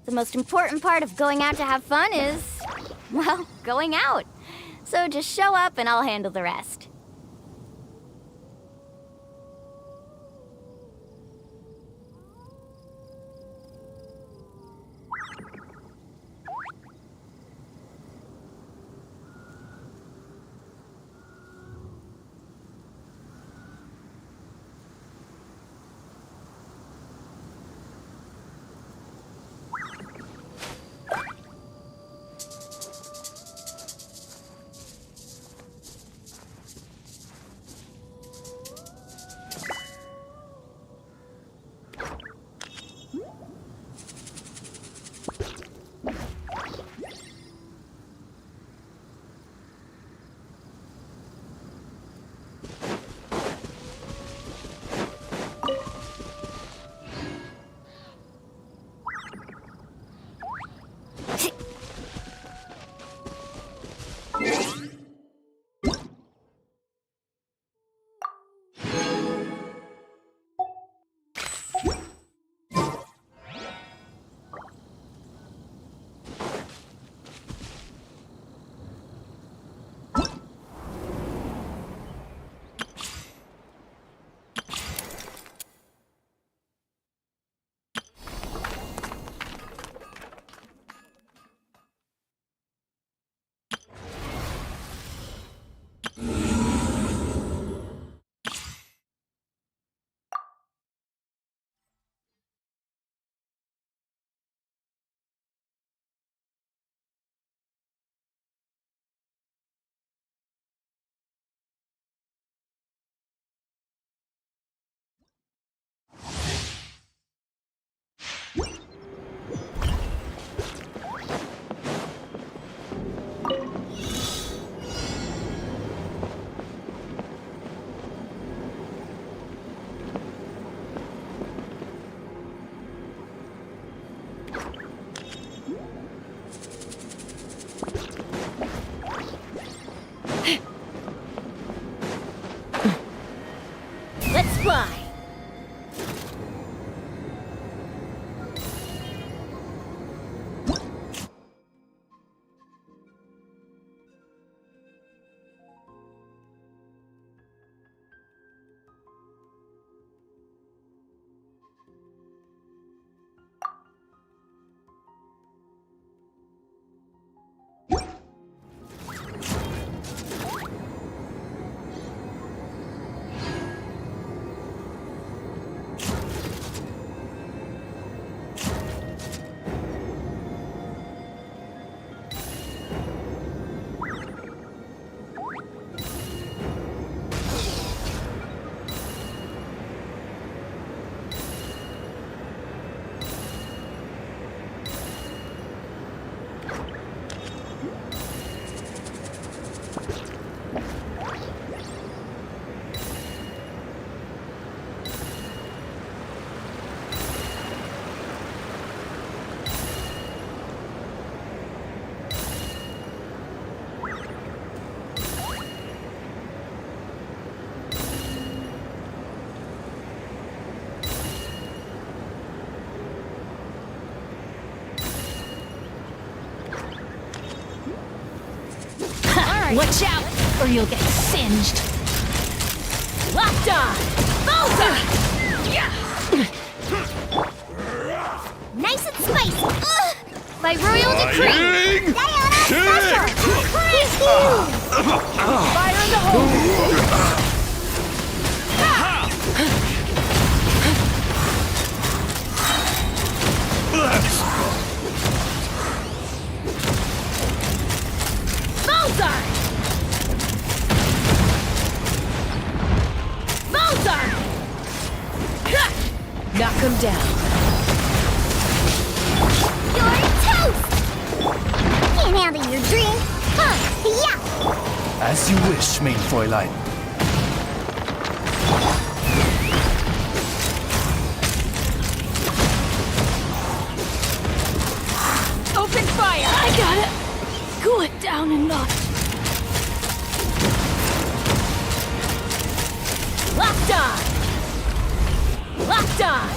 The most important part of going out to have fun is, well, going out. So just show up and I'll handle the rest. Let's fly! Watch out, or you'll get singed. Locked on! Bolter! Nice and spicy! Ugh. By royal decree! Diana Fire in the hole! Bolter! Knock him down. You're toast! Can't handle your drink? Huh? Yeah! As you wish, main Fräulein. Open fire! I got it! Cool it down a notch. Locked on! Locked on!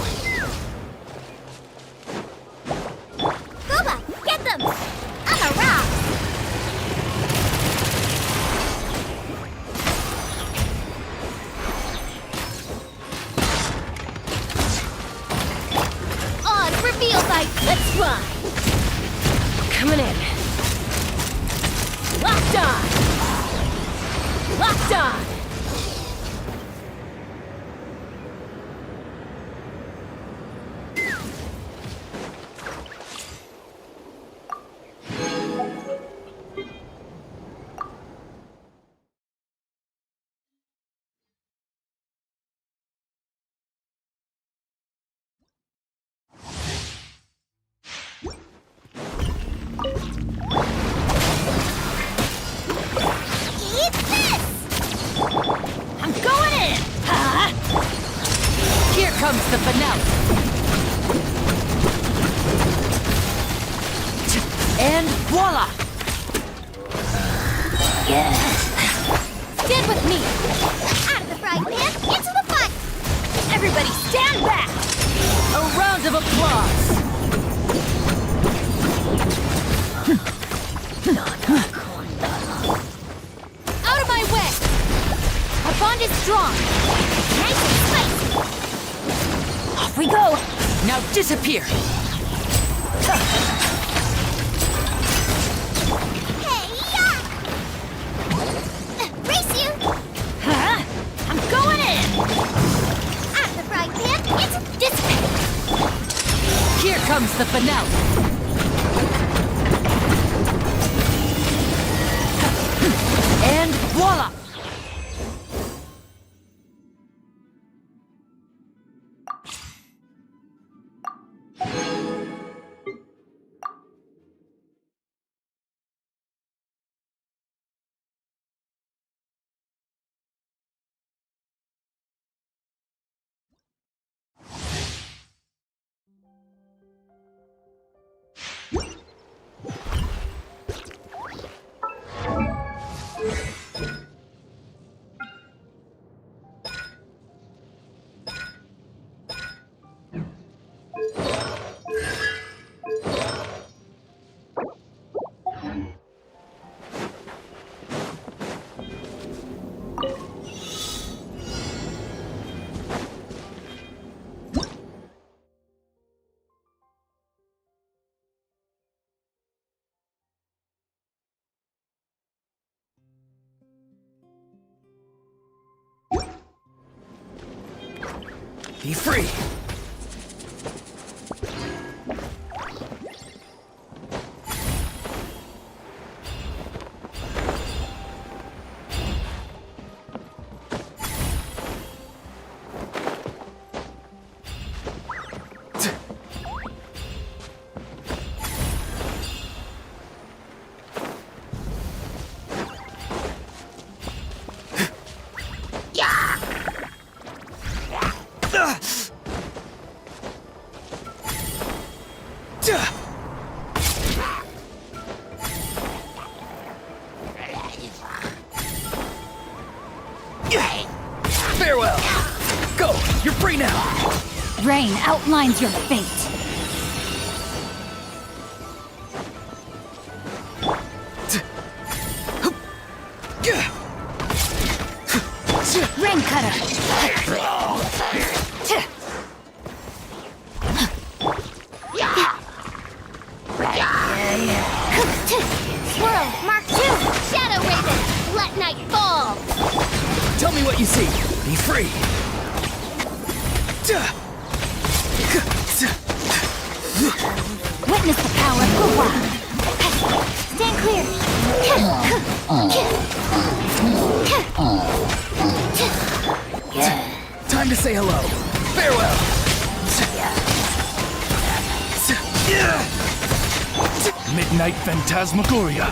fine. Coming in. Locked on. Locked on. Eat this! I'm going in! Here comes the finale. And voila! Stand with me! Out of the frying pan, into the pot! Everybody stand back! A round of applause! Out of my way! Our bond is strong! Nice and spicy! Off we go! Now disappear! Hey, yeah! Race you! Huh? I'm going in! Out of the frying pan, into Disappear! Here comes the finale! And voila! Be free. Farewell. Go. You're free now. Rain outlines your fate. Rain cutter. Swirl, Mark 2, Shadow Raven, let night fall! Tell me what you see. Be free. Witness the power of Hua. Stand clear! Time to say hello. Farewell. Midnight Phantasmagoria.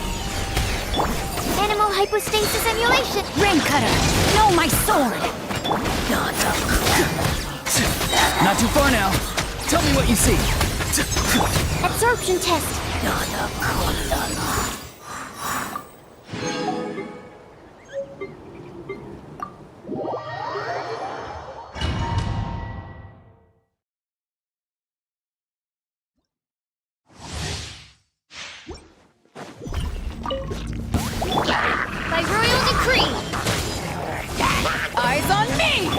Animal hypostasis emulation! Rain cutter. No, my sword. Not too far now. Tell me what you see. Absorption test! By royal decree! Eyes on me.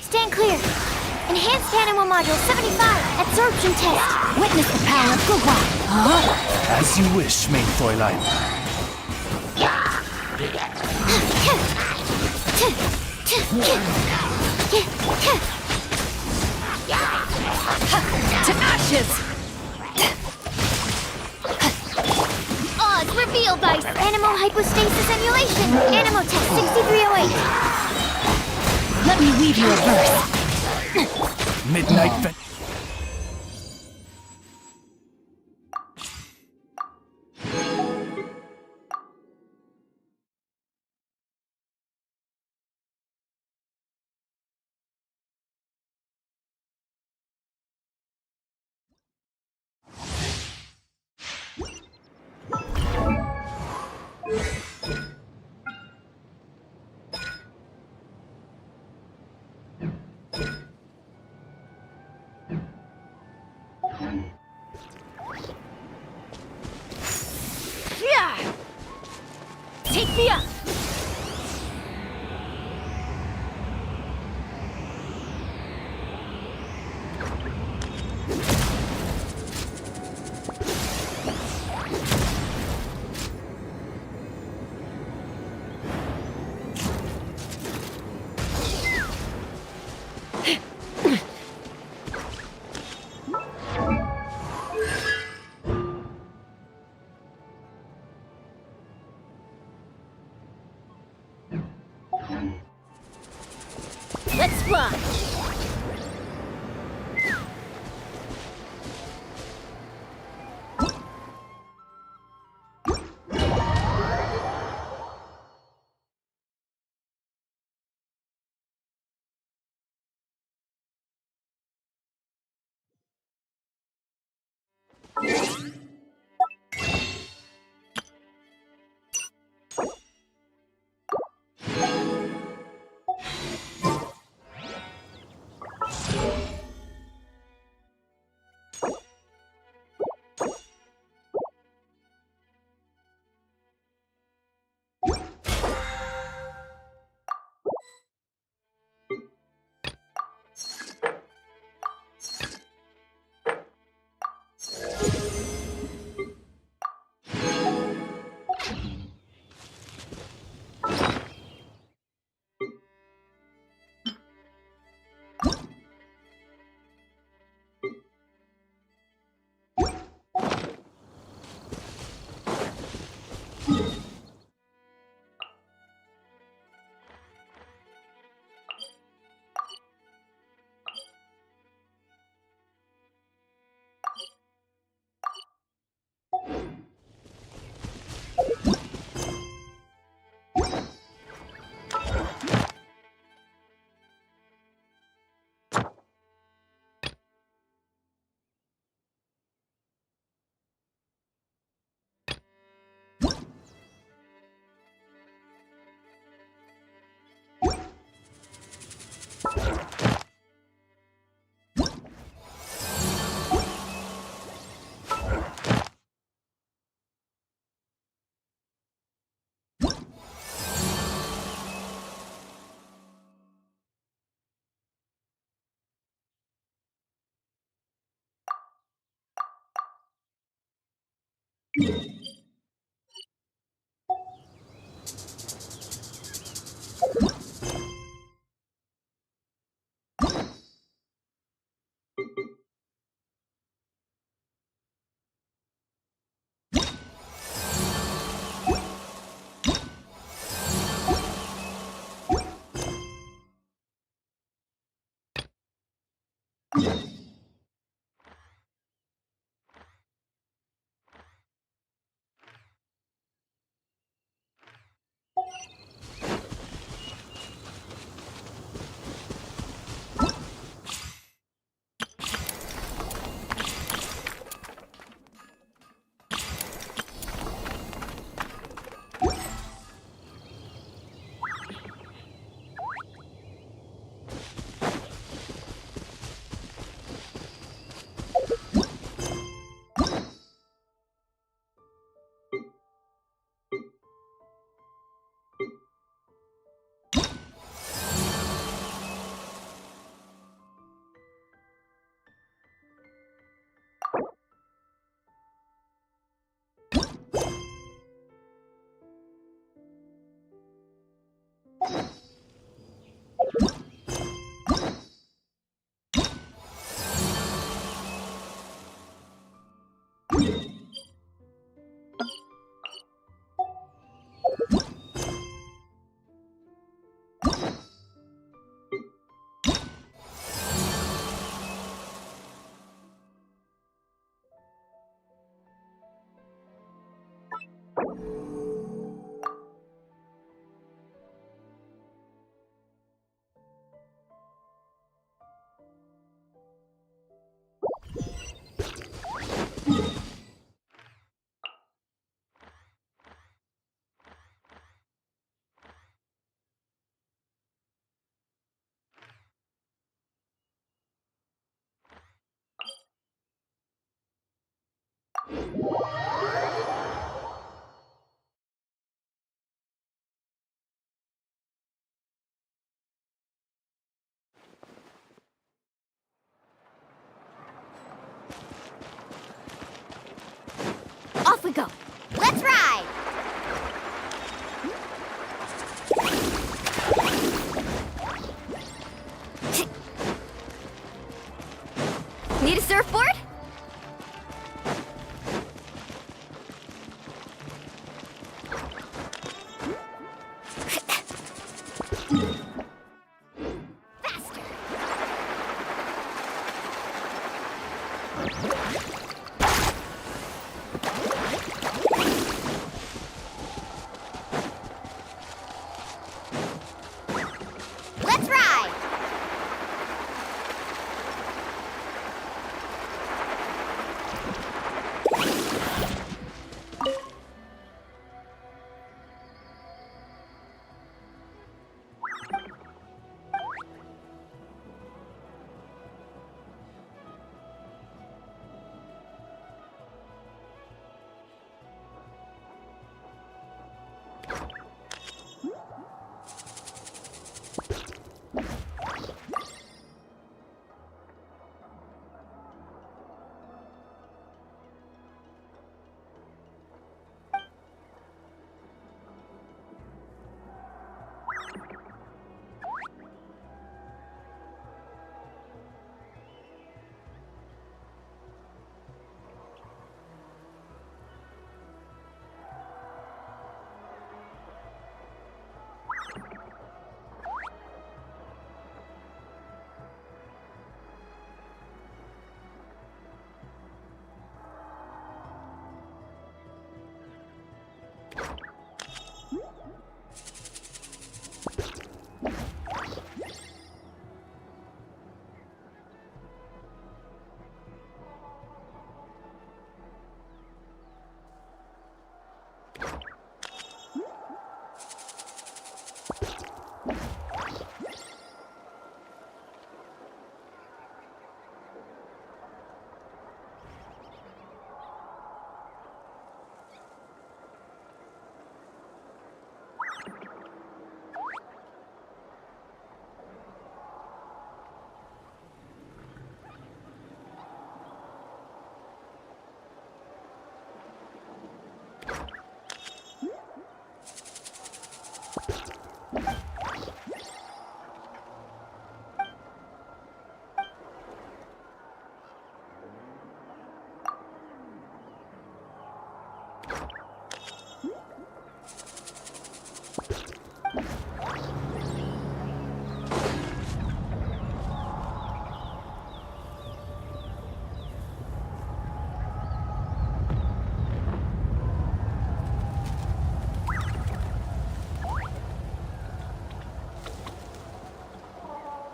Stand clear! Enhance Animal Module 75, absorption test. Witness the power of Gugwa. As you wish, main Fräulein. To ashes! Odds revealed by Animal Hypostasis Emulation. Animal Test 6308. Let me weave you a verse. Midnight Yeah! Take me up! Let's fly! we go. Let's ride! Need a surfboard? Faster! Let's ride!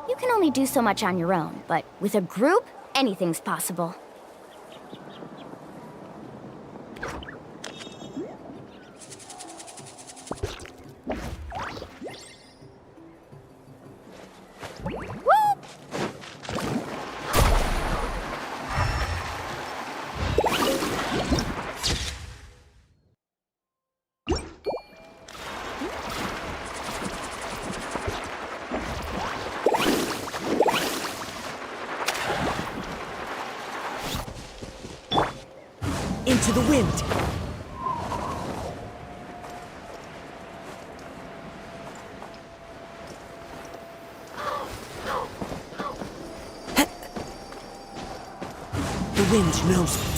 You can only do so much on your own, but with a group, anything's possible. Into the wind. The wind knows.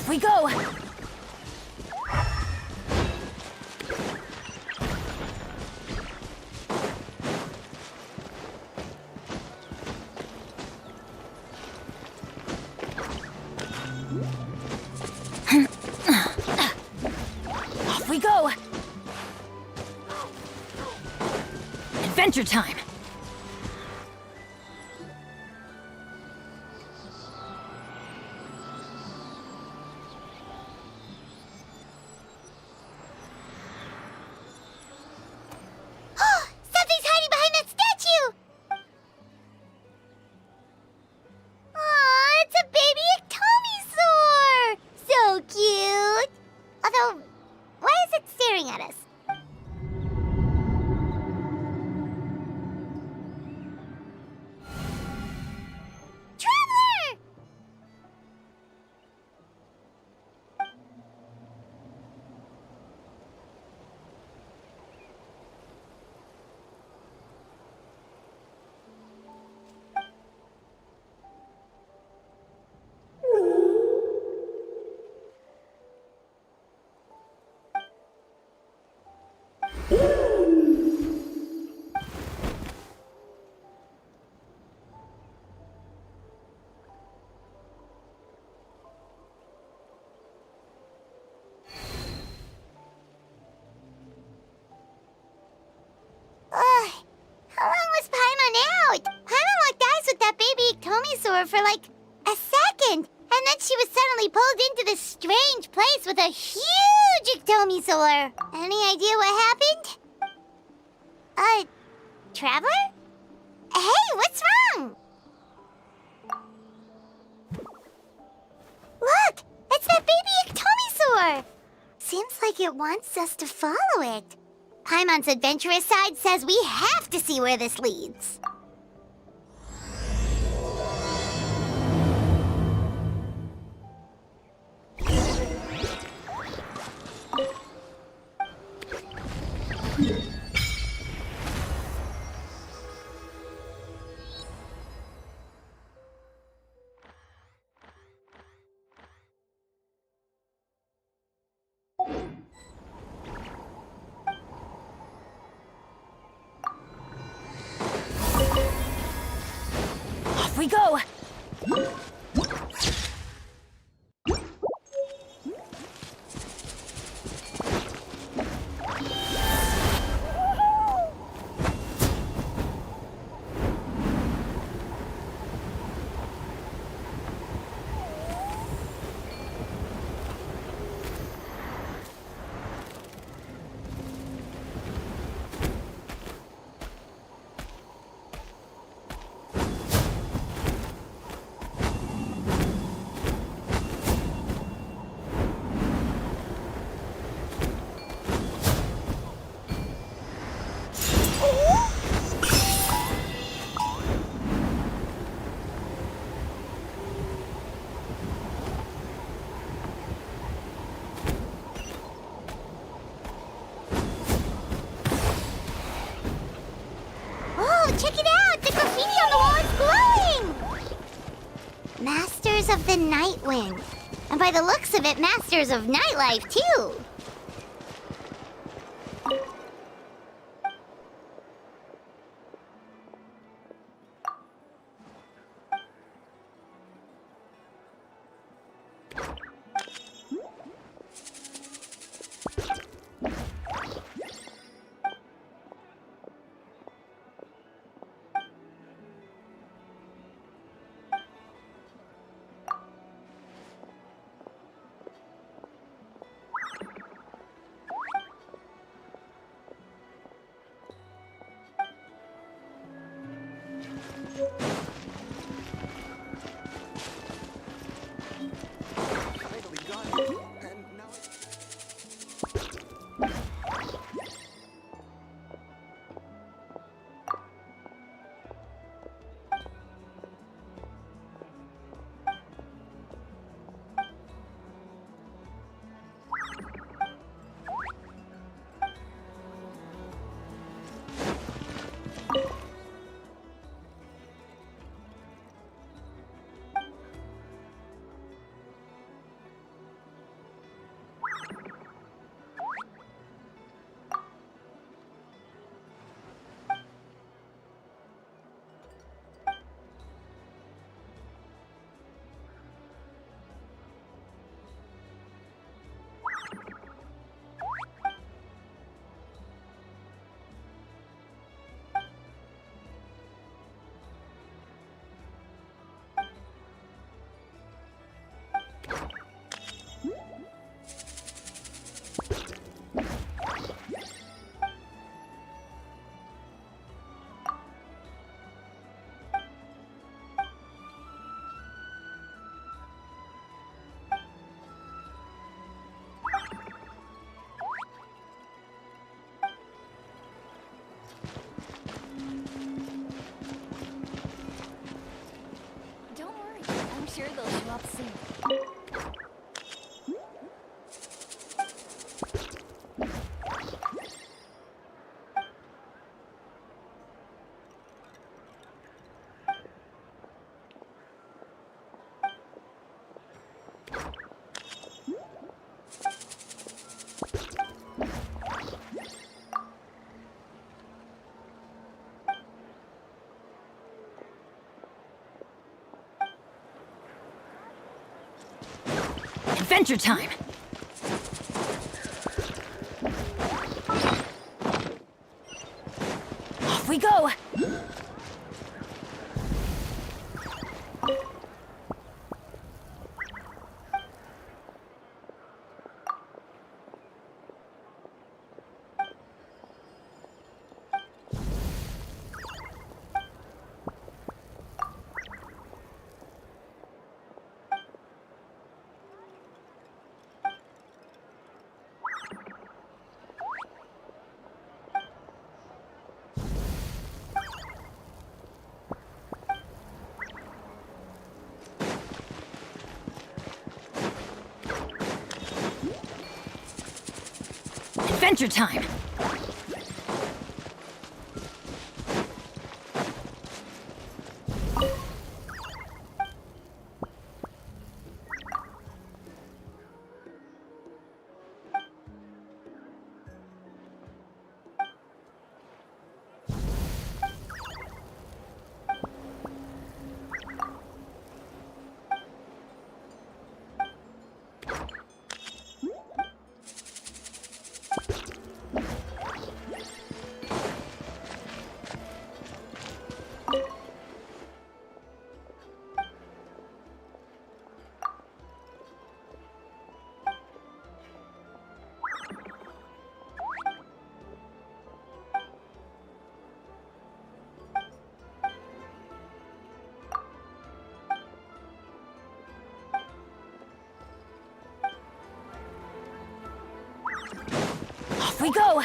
Off we go! Off we go! Adventure time! Something's hiding behind that statue! Aw, it's a baby Ectomisaur! So cute! Although, why is it staring at us? Traveler! How long was Paimon out? Paimon locked eyes with that baby Ectomisaur for like a second, and then she was suddenly pulled into this strange place with a huge Ectomisaur. Any idea what happened? Traveler? Hey, what's wrong? Look, it's that baby Ectomisaur. Seems like it wants us to follow it. Paimon's adventurous side says we have to see where this leads. Off we go! Check it out! The graffiti on the wall is glowing! Masters of the Night Wind. And by the looks of it, masters of nightlife, too. sure they'll show up soon. Adventure time! Off we go! Adventure time! Off we go!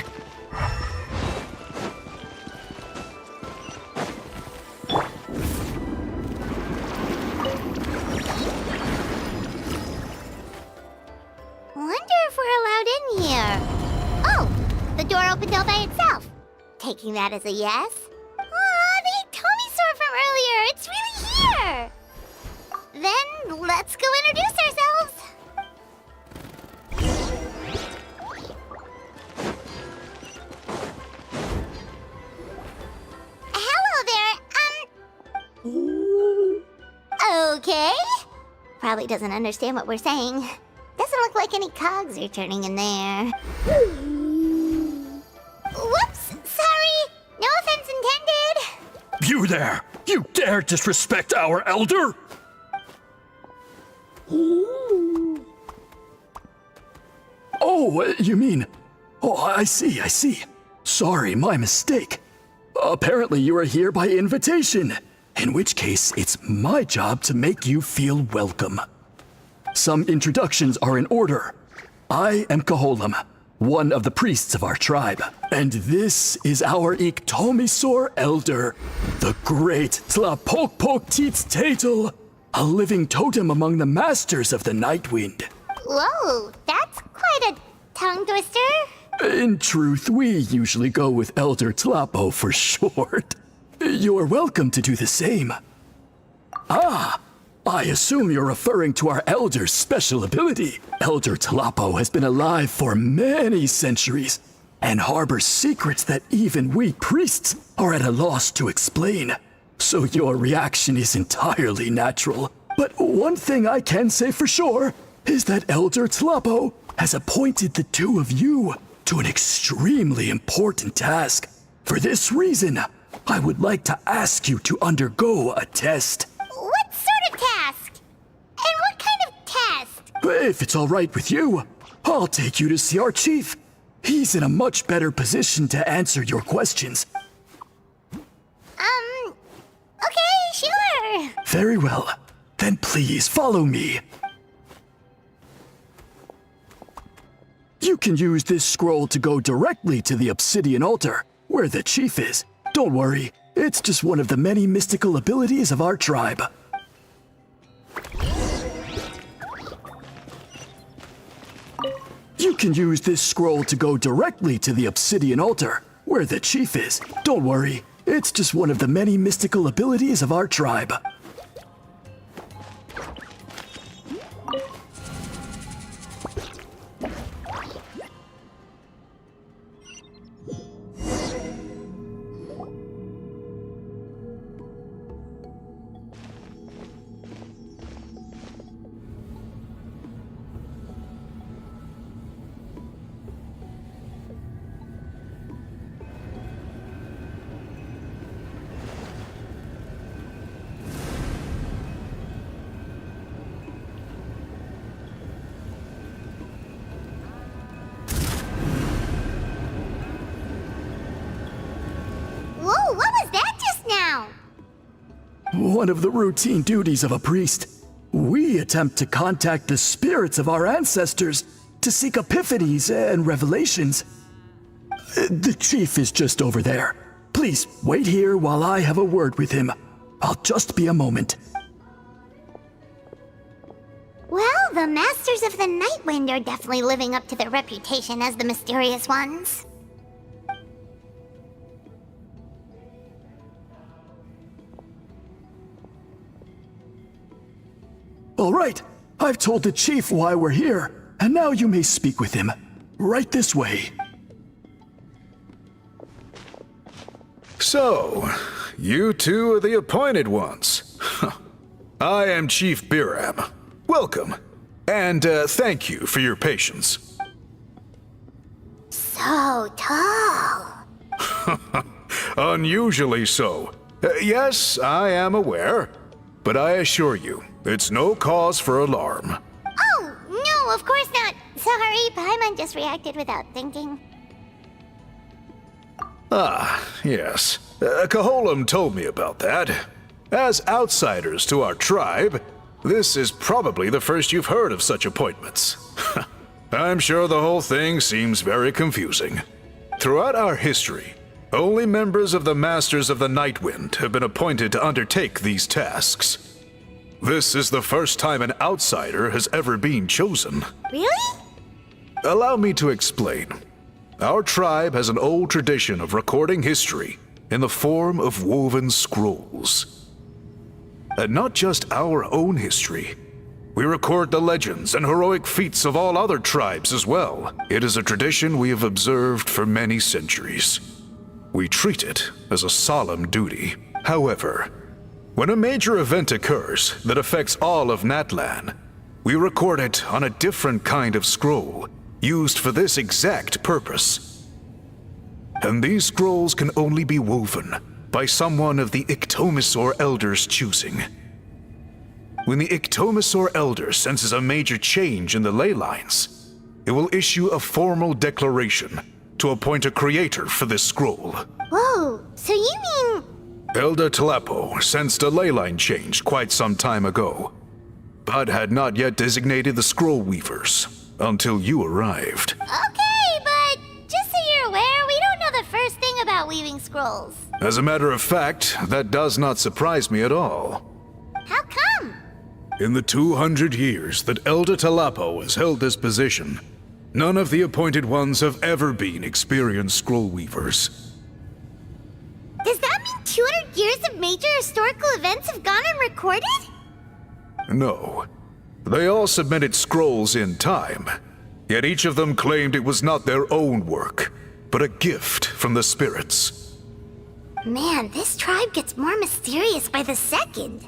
Wonder if we're allowed in here. Oh, the door opened all by itself. Taking that as a yes. Aw, the Tomisaur from earlier. It's really here. Then let's go introduce ourselves. Hello there. Okay. Probably doesn't understand what we're saying. Doesn't look like any cogs are turning in there. Whoops! Sorry! No offense intended! You there! You dare disrespect our elder? Oh, you mean... Oh, I see. Sorry, my mistake. Apparently you are here by invitation, in which case it's my job to make you feel welcome. Some introductions are in order. I am Koholam, one of the priests of our tribe. And this is our Iktomisaur elder, the great Tlapokpok Tatel, a living totem among the masters of the Nightwind. Whoa, that's quite a tongue twister. In truth, we usually go with Elder Tlapo for short. You're welcome to do the same. Ah! I assume you're referring to our elder's special ability. Elder Tlapo has been alive for many centuries and harbors secrets that even we priests are at a loss to explain. So your reaction is entirely natural. But one thing I can say for sure is that Elder Tlapo has appointed the two of you to an extremely important task. For this reason, I would like to ask you to undergo a test. What sort of task? And what kind of test? If it's all right with you, I'll take you to see our chief. He's in a much better position to answer your questions. Okay, sure. Very well. Then please follow me. You can use this scroll to go directly to the obsidian altar, where the chief is. Don't worry, it's just one of the many mystical abilities of our tribe. You can use this scroll to go directly to the obsidian altar, where the chief is. Don't worry, it's just one of the many mystical abilities of our tribe. Whoa, what was that just now? One of the routine duties of a priest. We attempt to contact the spirits of our ancestors to seek epiphanies and revelations. The chief is just over there. Please wait here while I have a word with him. I'll just be a moment. Well, the Masters of the Night Wind are definitely living up to their reputation as the mysterious ones. All right, I've told the chief why we're here, and now you may speak with him. Right this way. So, you two are the appointed ones. I am Chief Biram. Welcome, and thank you for your patience. So tall. Unusually so. Yes, I am aware, but I assure you, it's no cause for alarm. Oh, no, of course not. Sorry, Paimon just reacted without thinking. Ah, yes. Kaholam told me about that. As outsiders to our tribe, this is probably the first you've heard of such appointments. I'm sure the whole thing seems very confusing. Throughout our history, only members of the Masters of the Night Wind have been appointed to undertake these tasks. This is the first time an outsider has ever been chosen. Really? Allow me to explain. Our tribe has an old tradition of recording history in the form of woven scrolls. And not just our own history. We record the legends and heroic feats of all other tribes as well. It is a tradition we have observed for many centuries. We treat it as a solemn duty. However, when a major event occurs that affects all of Natlan, we record it on a different kind of scroll, used for this exact purpose. And these scrolls can only be woven by someone of the Ictomisaur Elder's choosing. When the Ictomisaur Elder senses a major change in the ley lines, it will issue a formal declaration to appoint a creator for this scroll. Whoa, so you mean... Elder Tlapo sensed a ley line change quite some time ago, but had not yet designated the scroll weavers until you arrived. Okay, but just so you're aware, we don't know the first thing about weaving scrolls. As a matter of fact, that does not surprise me at all. How come? In the 200 years that Elder Tlapo has held this position, none of the appointed ones have ever been experienced scroll weavers. Does that mean 200 years of major historical events have gone unrecorded? No. They all submitted scrolls in time, yet each of them claimed it was not their own work, but a gift from the spirits. Man, this tribe gets more mysterious by the second.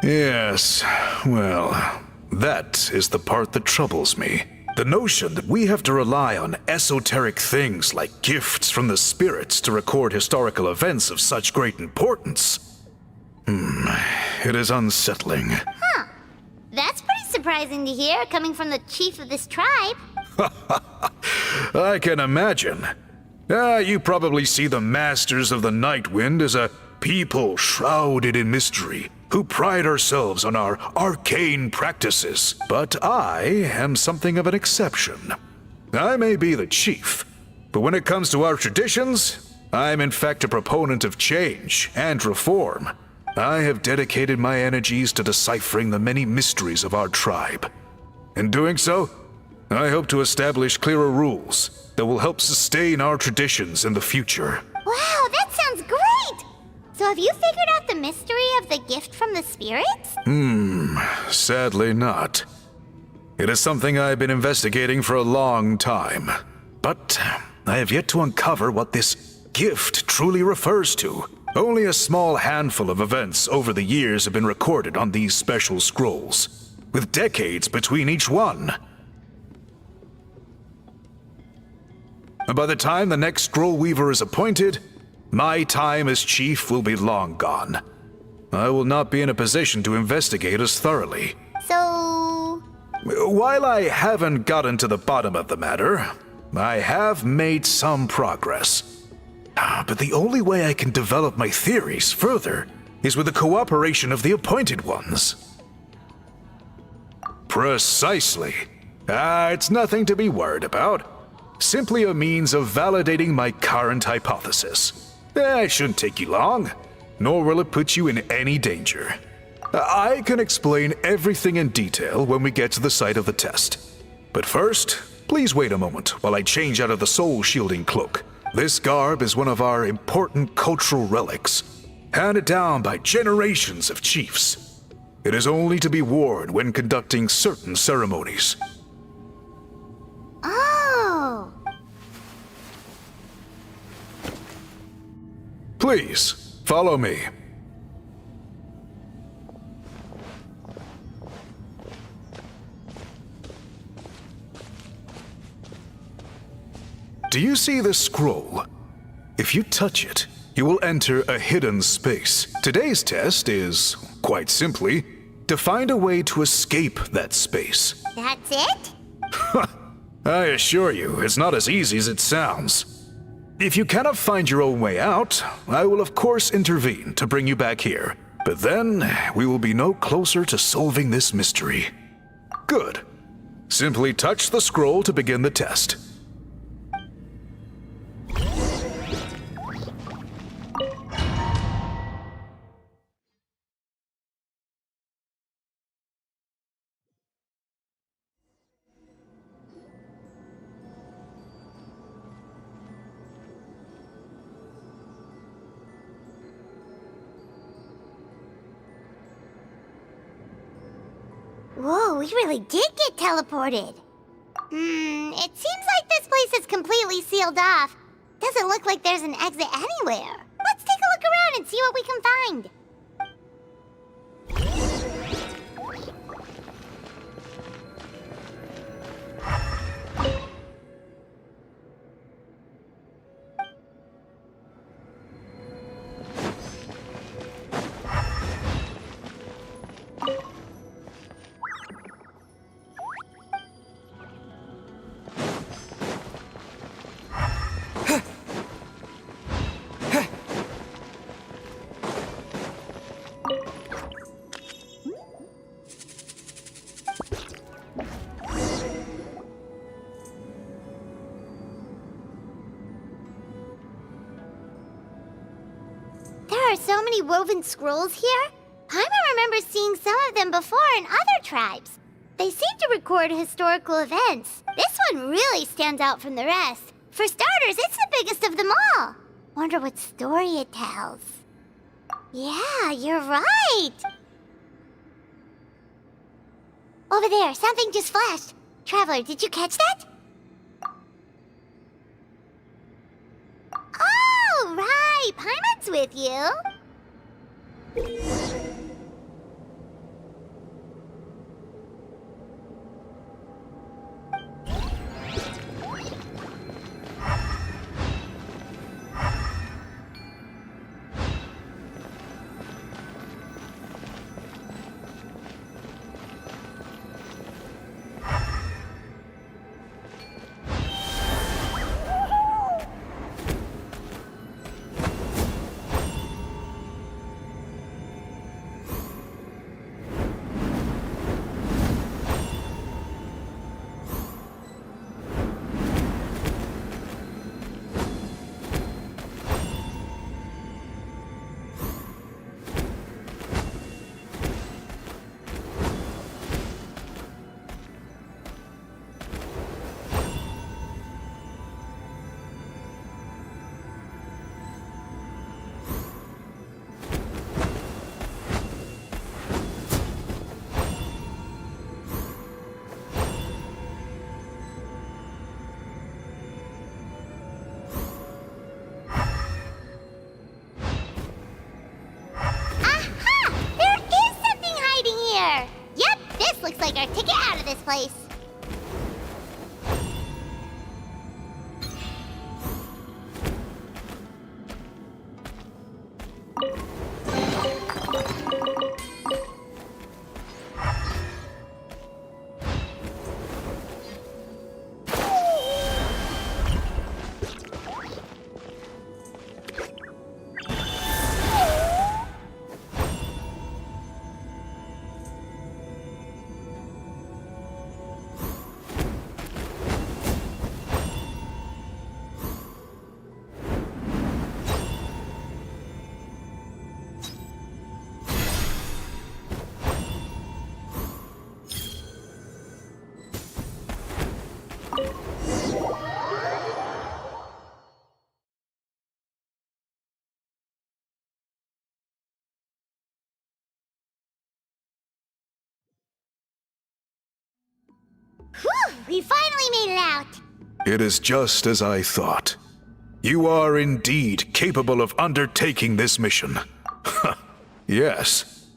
Yes, well, that is the part that troubles me. The notion that we have to rely on esoteric things like gifts from the spirits to record historical events of such great importance. It is unsettling. Huh. That's pretty surprising to hear, coming from the chief of this tribe. I can imagine. You probably see the Masters of the Night Wind as a people shrouded in mystery, who pride ourselves on our arcane practices. But I am something of an exception. I may be the chief, but when it comes to our traditions, I'm in fact a proponent of change and reform. I have dedicated my energies to deciphering the many mysteries of our tribe. In doing so, I hope to establish clearer rules that will help sustain our traditions in the future. Wow, that sounds great! So have you figured out the mystery of the gift from the spirits? Sadly not. It is something I've been investigating for a long time. But I have yet to uncover what this gift truly refers to. Only a small handful of events over the years have been recorded on these special scrolls, with decades between each one. By the time the next scroll weaver is appointed, my time as chief will be long gone. I will not be in a position to investigate as thoroughly. So... While I haven't gotten to the bottom of the matter, I have made some progress. But the only way I can develop my theories further is with the cooperation of the appointed ones. Precisely. It's nothing to be worried about. Simply a means of validating my current hypothesis. It shouldn't take you long, nor will it put you in any danger. I can explain everything in detail when we get to the site of the test. But first, please wait a moment while I change out of the soul-shielding cloak. This garb is one of our important cultural relics, handed down by generations of chiefs. It is only to be worn when conducting certain ceremonies. Oh... Please, follow me. Do you see this scroll? If you touch it, you will enter a hidden space. Today's test is, quite simply, to find a way to escape that space. That's it? I assure you, it's not as easy as it sounds. If you cannot find your own way out, I will of course intervene to bring you back here. But then, we will be no closer to solving this mystery. Good. Simply touch the scroll to begin the test. Whoa, we really did get teleported. It seems like this place is completely sealed off. Doesn't look like there's an exit anywhere. Let's take a look around and see what we can find. There are so many woven scrolls here. Paimon remembers seeing some of them before in other tribes. They seem to record historical events. This one really stands out from the rest. For starters, it's the biggest of them all. Wonder what story it tells. Yeah, you're right. Over there, something just flashed. Traveler, did you catch that? Oh, right. Paimon's with you. like our ticket out of this place. Whew! We finally made it out! It is just as I thought. You are indeed capable of undertaking this mission. Yes.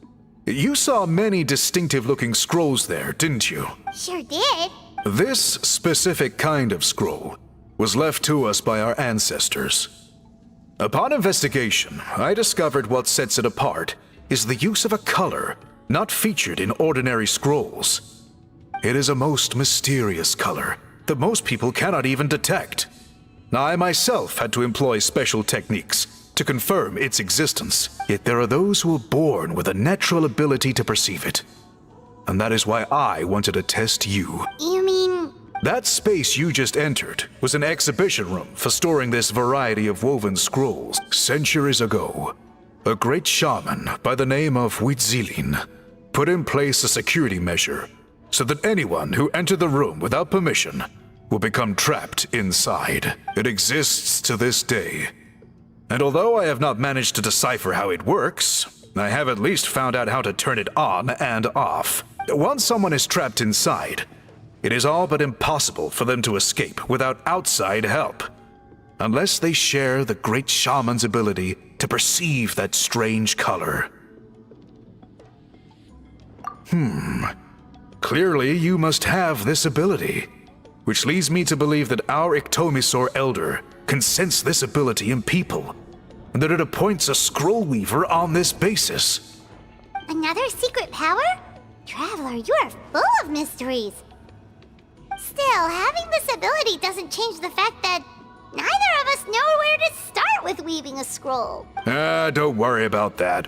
You saw many distinctive-looking scrolls there, didn't you? Sure did. This specific kind of scroll was left to us by our ancestors. Upon investigation, I discovered what sets it apart is the use of a color not featured in ordinary scrolls. It is a most mysterious color that most people cannot even detect. I myself had to employ special techniques to confirm its existence, yet there are those who are born with a natural ability to perceive it. And that is why I wanted to test you. You mean... That space you just entered was an exhibition room for storing this variety of woven scrolls. Centuries ago, a great shaman by the name of Huitzilin put in place a security measure so that anyone who entered the room without permission will become trapped inside. It exists to this day. And although I have not managed to decipher how it works, I have at least found out how to turn it on and off. Once someone is trapped inside, it is all but impossible for them to escape without outside help, unless they share the great shaman's ability to perceive that strange color. Clearly you must have this ability, which leads me to believe that our Ictomisaur Elder can sense this ability in people, and that it appoints a scroll weaver on this basis. Another secret power? Traveler, you are full of mysteries. Still, having this ability doesn't change the fact that neither of us know where to start with weaving a scroll. Don't worry about that.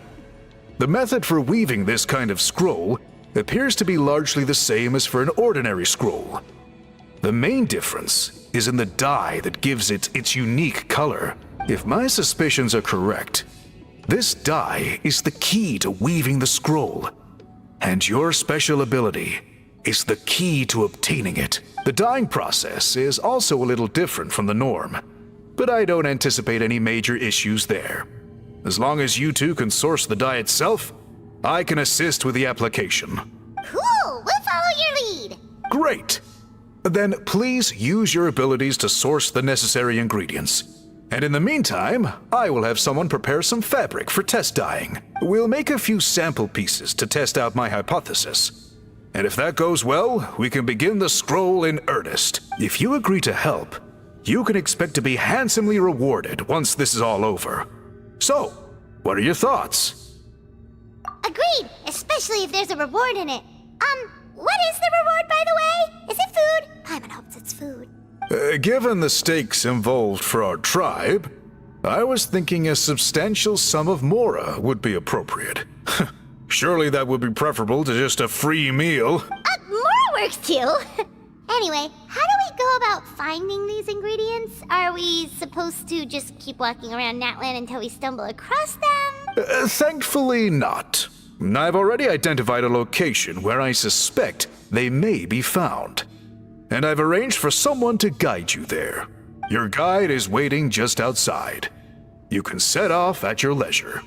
The method for weaving this kind of scroll appears to be largely the same as for an ordinary scroll. The main difference is in the dye that gives it its unique color. If my suspicions are correct, this dye is the key to weaving the scroll, and your special ability is the key to obtaining it. The dyeing process is also a little different from the norm, but I don't anticipate any major issues there. As long as you two can source the dye itself, I can assist with the application. Cool! We'll follow your lead! Great! Then please use your abilities to source the necessary ingredients. And in the meantime, I will have someone prepare some fabric for test dyeing. We'll make a few sample pieces to test out my hypothesis. And if that goes well, we can begin the scroll in earnest. If you agree to help, you can expect to be handsomely rewarded once this is all over. So, what are your thoughts? Agreed, especially if there's a reward in it. What is the reward, by the way? Is it food? Paimon hopes it's food. Given the stakes involved for our tribe, I was thinking a substantial sum of mora would be appropriate. Surely that would be preferable to just a free meal. More works too! Anyway, how do we go about finding these ingredients? Are we supposed to just keep walking around Natlan until we stumble across them? Thankfully not. I've already identified a location where I suspect they may be found. And I've arranged for someone to guide you there. Your guide is waiting just outside. You can set off at your leisure.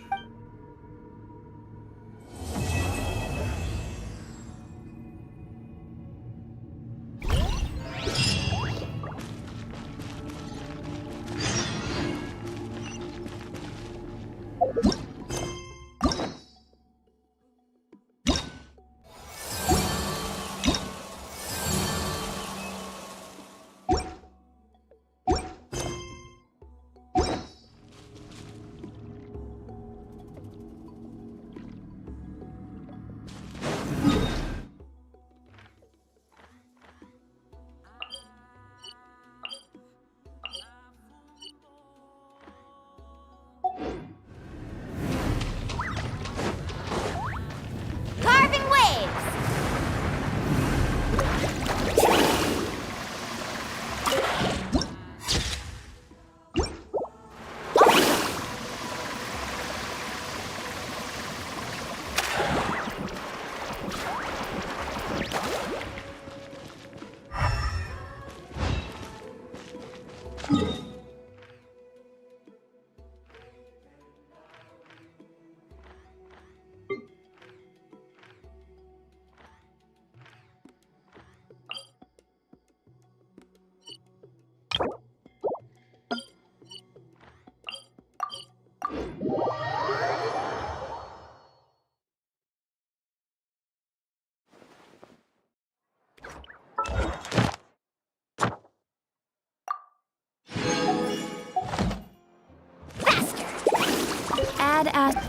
Add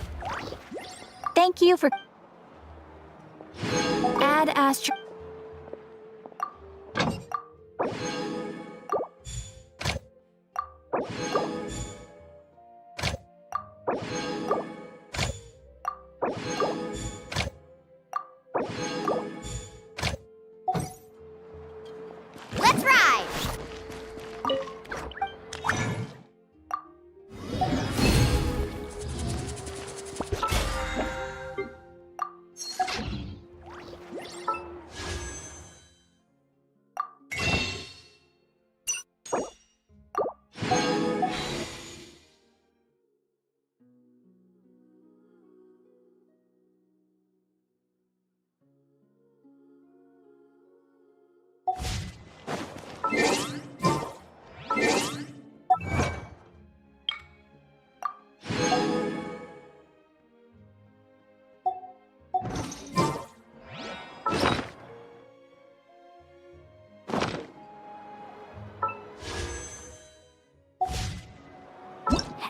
Thank you for... Add Astro... Let's ride!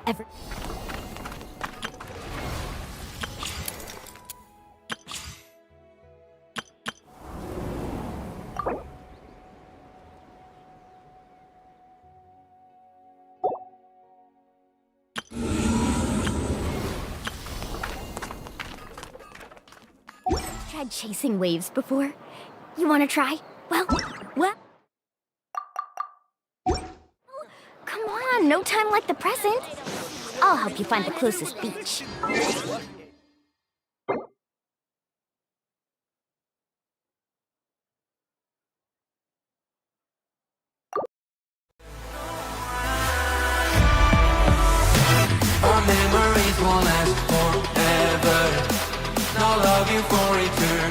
Ever... Tried chasing waves before? You wanna try? Well... Come on, no time like the present. I'll help you find the closest beach. Our memories will last forever. And I'll love you for eternity.